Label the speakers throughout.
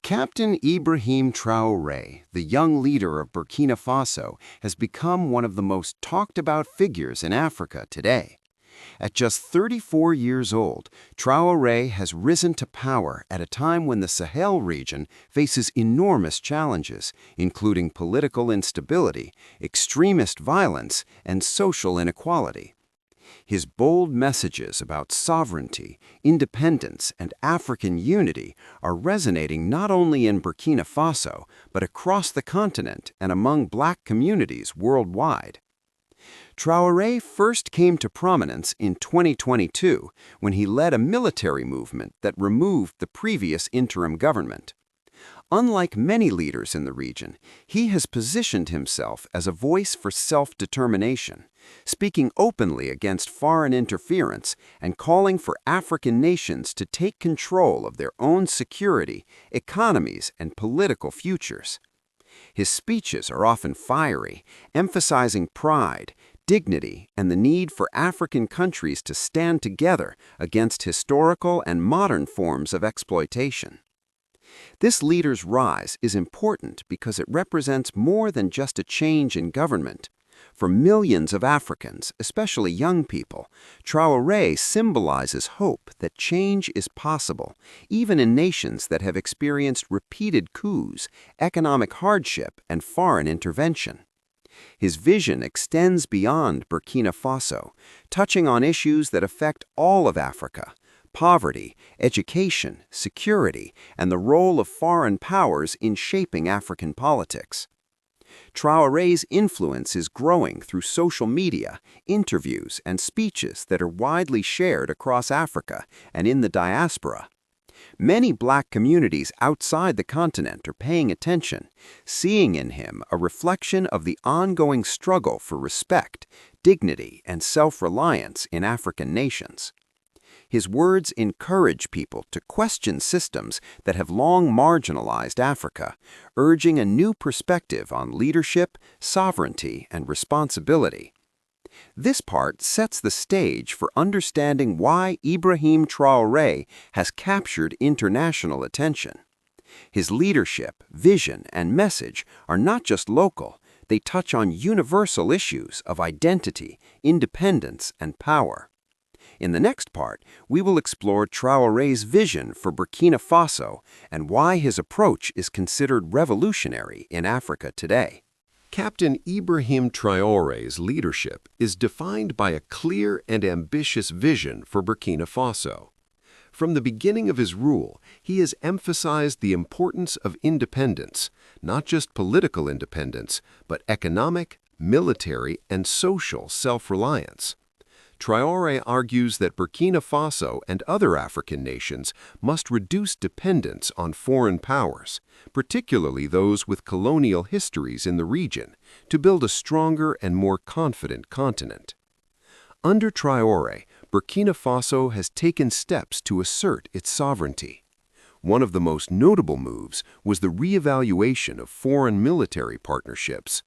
Speaker 1: Captain Ibrahim Traoré, the young leader of Burkina Faso, has become one of the most talked about figures in Africa today. At just 34 years old, Traoré has risen to power at a time when the Sahel region faces enormous challenges, including political instability, extremist violence, and social inequality. His bold messages about sovereignty, independence, and African unity are resonating not only in Burkina Faso, but across the continent and among Black communities worldwide. Traoré first came to prominence in 2022 when he led a military movement that removed the previous interim government. Unlike many leaders in the region, he has positioned himself as a voice for self-determination, speaking openly against foreign interference and calling for African nations to take control of their own security, economies, and political futures. His speeches are often fiery, emphasizing pride, dignity, and the need for African countries to stand together against historical and modern forms of exploitation. This leader's rise is important because it represents more than just a change in government. For millions of Africans, especially young people, Traoré symbolizes hope that change is possible, even in nations that have experienced repeated coups, economic hardship, and foreign intervention. His vision extends beyond Burkina Faso, touching on issues that affect all of Africa: poverty, education, security, and the role of foreign powers in shaping African politics. Traoré's influence is growing through social media, interviews, and speeches that are widely shared across Africa and in the diaspora. Many Black communities outside the continent are paying attention, seeing in him a reflection of the ongoing struggle for respect, dignity, and self-reliance in African nations. His words encourage people to question systems that have long marginalized Africa, urging a new perspective on leadership, sovereignty, and responsibility. This part sets the stage for understanding why Ibrahim Traoré has captured international attention. His leadership, vision, and message are not just local, they touch on universal issues of identity, independence, and power. In the next part, we will explore Traoré's vision for Burkina Faso and why his approach is considered revolutionary in Africa today.
Speaker 2: Captain Ibrahim Traoré's leadership is defined by a clear and ambitious vision for Burkina Faso. From the beginning of his rule, he has emphasized the importance of independence, not just political independence, but economic, military, and social self-reliance. Traoré argues that Burkina Faso and other African nations must reduce dependence on foreign powers, particularly those with colonial histories in the region, to build a stronger and more confident continent. Under Traoré, Burkina Faso has taken steps to assert its sovereignty. One of the most notable moves was the re-evaluation of foreign military partnerships.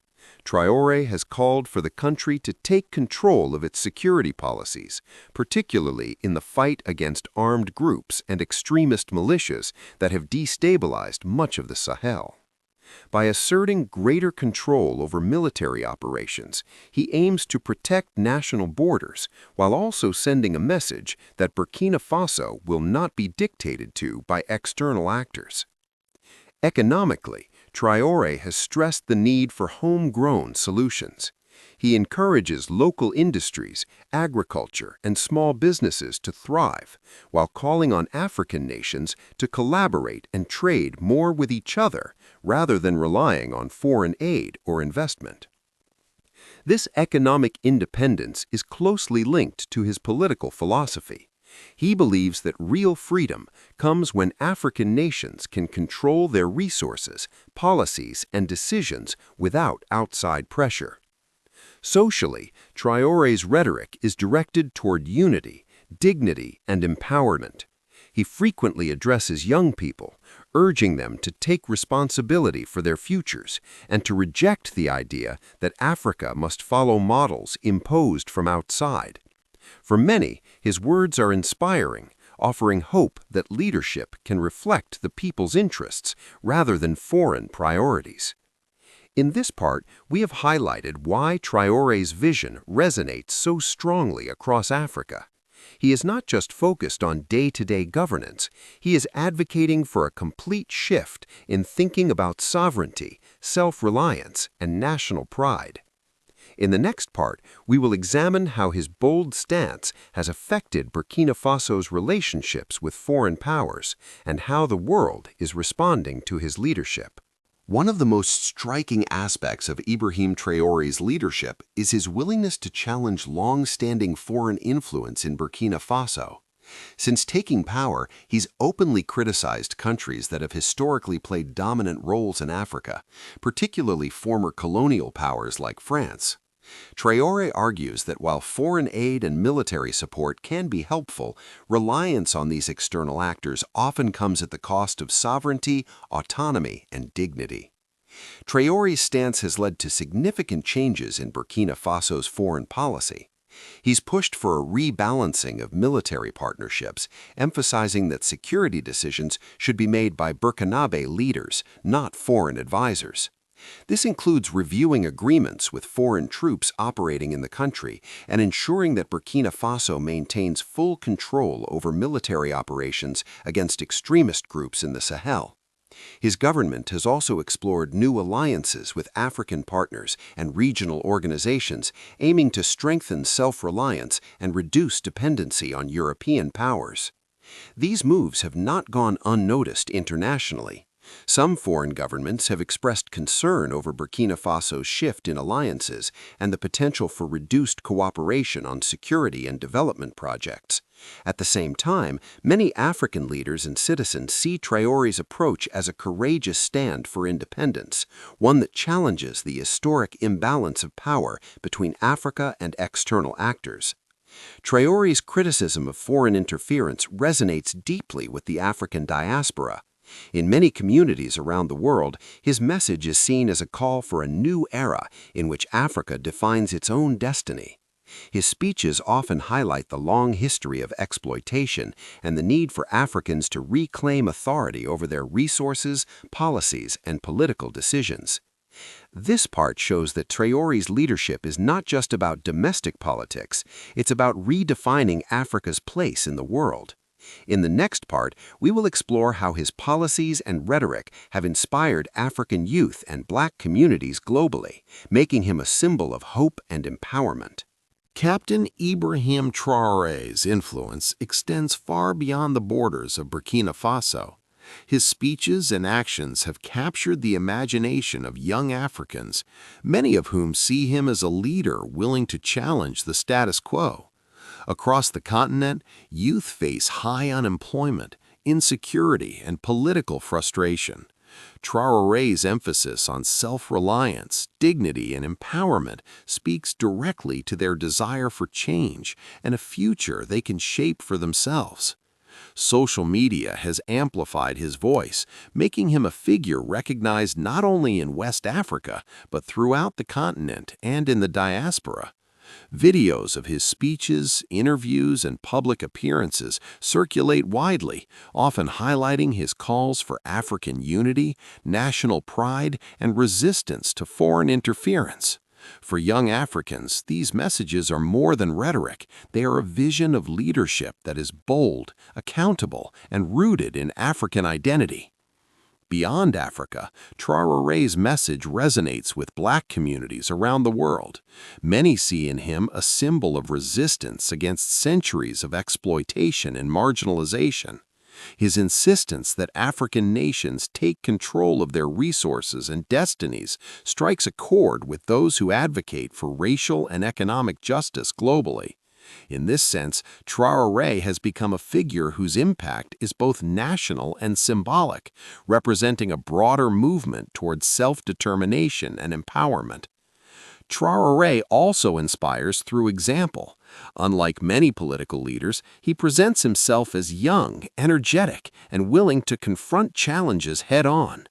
Speaker 2: Traoré has called for the country to take control of its security policies, particularly in the fight against armed groups and extremist militias that have destabilized much of the Sahel. By asserting greater control over military operations, he aims to protect national borders while also sending a message that Burkina Faso will not be dictated to by external actors. Economically, Traoré has stressed the need for homegrown solutions. He encourages local industries, agriculture, and small businesses to thrive, while calling on African nations to collaborate and trade more with each other rather than relying on foreign aid or investment. This economic independence is closely linked to his political philosophy. He believes that real freedom comes when African nations can control their resources, policies, and decisions without outside pressure. Socially, Traoré's rhetoric is directed toward unity, dignity, and empowerment. He frequently addresses young people, urging them to take responsibility for their futures and to reject the idea that Africa must follow models imposed from outside. For many, his words are inspiring, offering hope that leadership can reflect the people's interests rather than foreign priorities. In this part, we have highlighted why Traoré's vision resonates so strongly across Africa. He is not just focused on day-to-day governance, he is advocating for a complete shift in thinking about sovereignty, self-reliance, and national pride. In the next part, we will examine how his bold stance has affected Burkina Faso's relationships with foreign powers and how the world is responding to his leadership. One of the most striking aspects of Ibrahim Traoré's leadership is his willingness to challenge long-standing foreign influence in Burkina Faso. Since taking power, he's openly criticized countries that have historically played dominant roles in Africa, particularly former colonial powers like France. Traoré argues that while foreign aid and military support can be helpful, reliance on these external actors often comes at the cost of sovereignty, autonomy, and dignity. Traoré's stance has led to significant changes in Burkina Faso's foreign policy. He's pushed for a rebalancing of military partnerships, emphasizing that security decisions should be made by Burkinabe leaders, not foreign advisors. This includes reviewing agreements with foreign troops operating in the country and ensuring that Burkina Faso maintains full control over military operations against extremist groups in the Sahel. His government has also explored new alliances with African partners and regional organizations aiming to strengthen self-reliance and reduce dependency on European powers. These moves have not gone unnoticed internationally. Some foreign governments have expressed concern over Burkina Faso's shift in alliances and the potential for reduced cooperation on security and development projects. At the same time, many African leaders and citizens see Traoré's approach as a courageous stand for independence, one that challenges the historic imbalance of power between Africa and external actors. Traoré's criticism of foreign interference resonates deeply with the African diaspora. In many communities around the world, his message is seen as a call for a new era in which Africa defines its own destiny. His speeches often highlight the long history of exploitation and the need for Africans to reclaim authority over their resources, policies, and political decisions. This part shows that Traoré's leadership is not just about domestic politics, it's about redefining Africa's place in the world. In the next part, we will explore how his policies and rhetoric have inspired African youth and Black communities globally, making him a symbol of hope and empowerment. Captain Ibrahim Traoré's influence extends far beyond the borders of Burkina Faso. His speeches and actions have captured the imagination of young Africans, many of whom see him as a leader willing to challenge the status quo. Across the continent, youth face high unemployment, insecurity, and political frustration. Traoré's emphasis on self-reliance, dignity, and empowerment speaks directly to their desire for change and a future they can shape for themselves. Social media has amplified his voice, making him a figure recognized not only in West Africa, but throughout the continent and in the diaspora. Videos of his speeches, interviews, and public appearances circulate widely, often highlighting his calls for African unity, national pride, and resistance to foreign interference. For young Africans, these messages are more than rhetoric. They are a vision of leadership that is bold, accountable, and rooted in African identity. Beyond Africa, Traoré's message resonates with Black communities around the world. Many see in him a symbol of resistance against centuries of exploitation and marginalization. His insistence that African nations take control of their resources and destinies strikes a chord with those who advocate for racial and economic justice globally. In this sense, Traoré has become a figure whose impact is both national and symbolic, representing a broader movement towards self-determination and empowerment. Traoré also inspires through example. Unlike many political leaders, he presents himself as young, energetic, and willing to confront challenges head-on.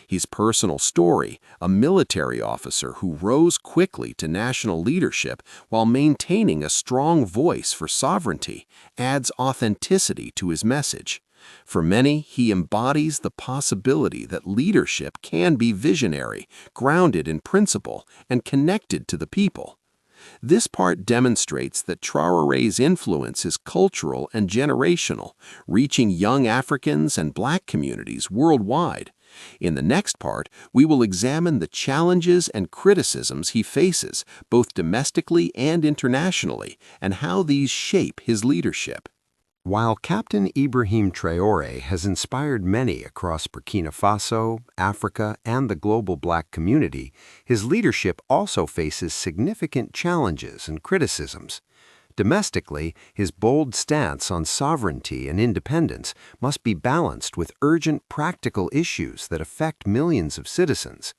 Speaker 2: His personal story, a military officer who rose quickly to national leadership while maintaining a strong voice for sovereignty, adds authenticity to his message. For many, he embodies the possibility that leadership can be visionary, grounded in principle, and connected to the people. This part demonstrates that Traoré's influence is cultural and generational, reaching young Africans and Black communities worldwide. In the next part, we will examine the challenges and criticisms he faces, both domestically and internationally, and how these shape his leadership.
Speaker 1: While Captain Ibrahim Traoré has inspired many across Burkina Faso, Africa, and the global Black community, his leadership also faces significant challenges and criticisms. Domestically, his bold stance on sovereignty and independence must be balanced with urgent practical issues that affect millions of citizens.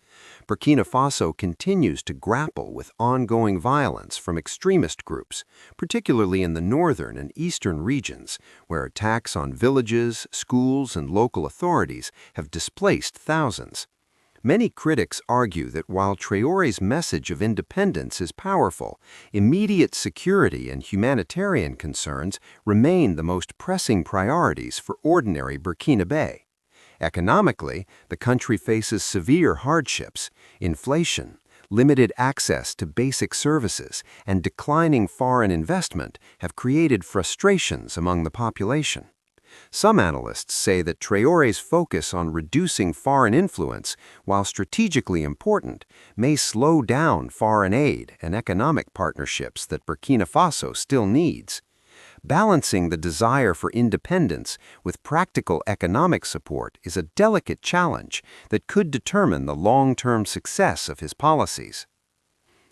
Speaker 1: Burkina Faso continues to grapple with ongoing violence from extremist groups, particularly in the northern and eastern regions, where attacks on villages, schools, and local authorities have displaced thousands. Many critics argue that while Traoré's message of independence is powerful, immediate security and humanitarian concerns remain the most pressing priorities for ordinary Burkinabe. Economically, the country faces severe hardships. Inflation, limited access to basic services, and declining foreign investment have created frustrations among the population. Some analysts say that Traoré's focus on reducing foreign influence, while strategically important, may slow down foreign aid and economic partnerships that Burkina Faso still needs. Balancing the desire for independence with practical economic support is a delicate challenge that could determine the long-term success of his policies.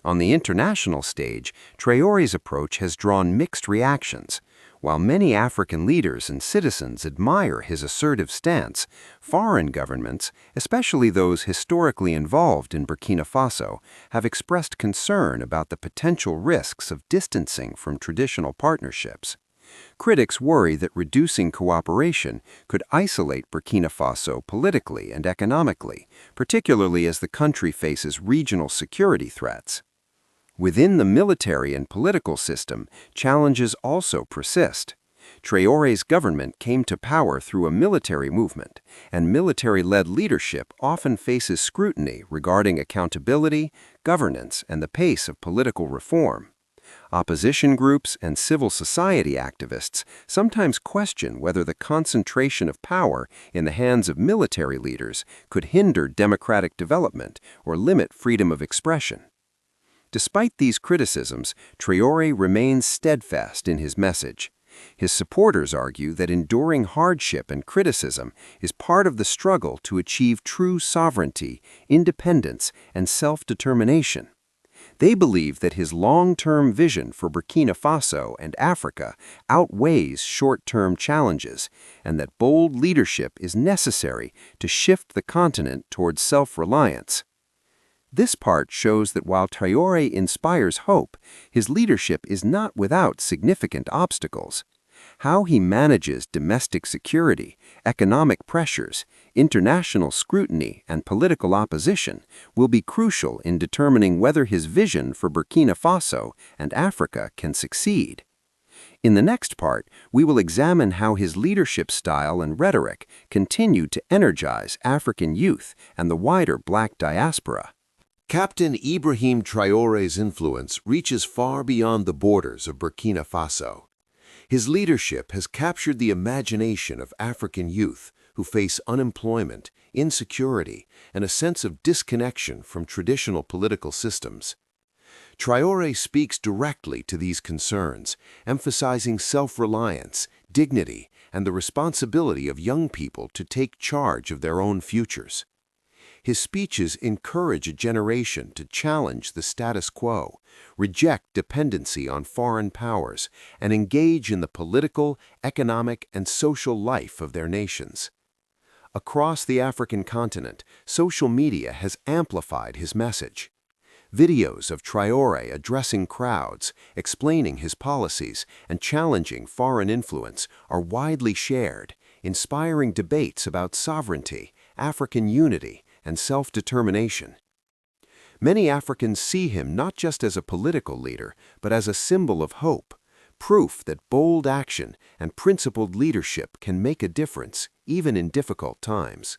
Speaker 1: On the international stage, Traoré's approach has drawn mixed reactions. While many African leaders and citizens admire his assertive stance, foreign governments, especially those historically involved in Burkina Faso, have expressed concern about the potential risks of distancing from traditional partnerships. Critics worry that reducing cooperation could isolate Burkina Faso politically and economically, particularly as the country faces regional security threats. Within the military and political system, challenges also persist. Traoré's government came to power through a military movement, and military-led leadership often faces scrutiny regarding accountability, governance, and the pace of political reform. Opposition groups and civil society activists sometimes question whether the concentration of power in the hands of military leaders could hinder democratic development or limit freedom of expression. Despite these criticisms, Traoré remains steadfast in his message. His supporters argue that enduring hardship and criticism is part of the struggle to achieve true sovereignty, independence, and self-determination. They believe that his long-term vision for Burkina Faso and Africa outweighs short-term challenges, and that bold leadership is necessary to shift the continent towards self-reliance. This part shows that while Traoré inspires hope, his leadership is not without significant obstacles. How he manages domestic security, economic pressures, international scrutiny, and political opposition will be crucial in determining whether his vision for Burkina Faso and Africa can succeed. In the next part, we will examine how his leadership style and rhetoric continue to energize African youth and the wider Black diaspora.
Speaker 2: Captain Ibrahim Traoré's influence reaches far beyond the borders of Burkina Faso. His leadership has captured the imagination of African youth who face unemployment, insecurity, and a sense of disconnection from traditional political systems. Traoré speaks directly to these concerns, emphasizing self-reliance, dignity, and the responsibility of young people to take charge of their own futures. His speeches encourage a generation to challenge the status quo, reject dependency on foreign powers, and engage in the political, economic, and social life of their nations. Across the African continent, social media has amplified his message. Videos of Traoré addressing crowds, explaining his policies, and challenging foreign influence are widely shared, inspiring debates about sovereignty, African unity,
Speaker 1: and self-determination. Many Africans see him not just as a political leader, but as a symbol of hope, proof that bold action and principled leadership can make a difference, even in difficult times.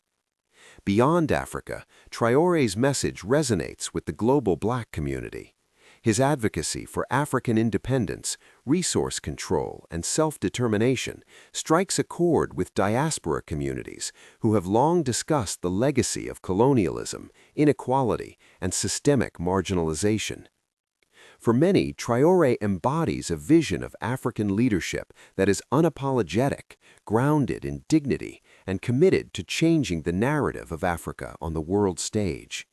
Speaker 1: Beyond Africa, Traoré's message resonates with the global Black community. His advocacy for African independence, resource control, and self-determination strikes a chord with diaspora communities who have long discussed the legacy of colonialism, inequality, and systemic marginalization. For many, Traoré embodies a vision of African leadership that is unapologetic, grounded in dignity, and committed to changing the narrative of Africa on the world stage.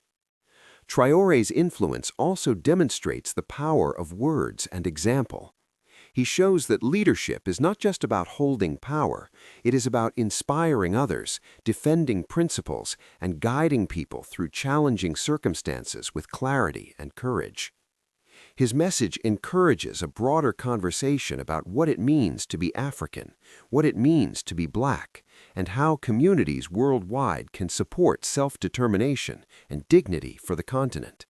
Speaker 1: Traoré's influence also demonstrates the power of words and example. He shows that leadership is not just about holding power, it is about inspiring others, defending principles, and guiding people through challenging circumstances with clarity and courage. His message encourages a broader conversation about what it means to be African, what it means to be Black, and how communities worldwide can support self-determination and dignity for the continent.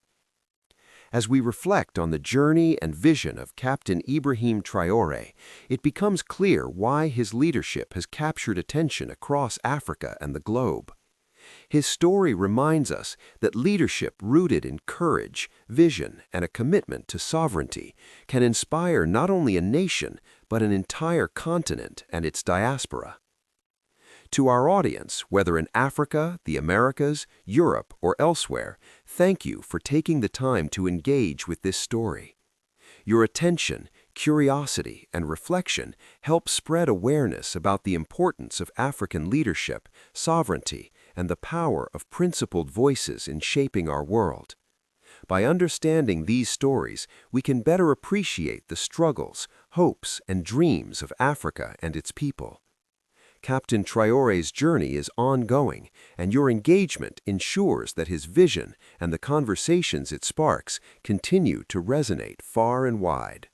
Speaker 1: As we reflect on the journey and vision of Captain Ibrahim Traoré, it becomes clear why his leadership has captured attention across Africa and the globe. His story reminds us that leadership rooted in courage, vision, and a commitment to sovereignty can inspire not only a nation, but an entire continent and its diaspora. To our audience, whether in Africa, the Americas, Europe, or elsewhere, thank you for taking the time to engage with this story. Your attention, curiosity, and reflection help spread awareness about the importance of African leadership, sovereignty, and the power of principled voices in shaping our world. By understanding these stories, we can better appreciate the struggles, hopes, and dreams of Africa and its people. Captain Traoré's journey is ongoing, and your engagement ensures that his vision and the conversations it sparks continue to resonate far and wide.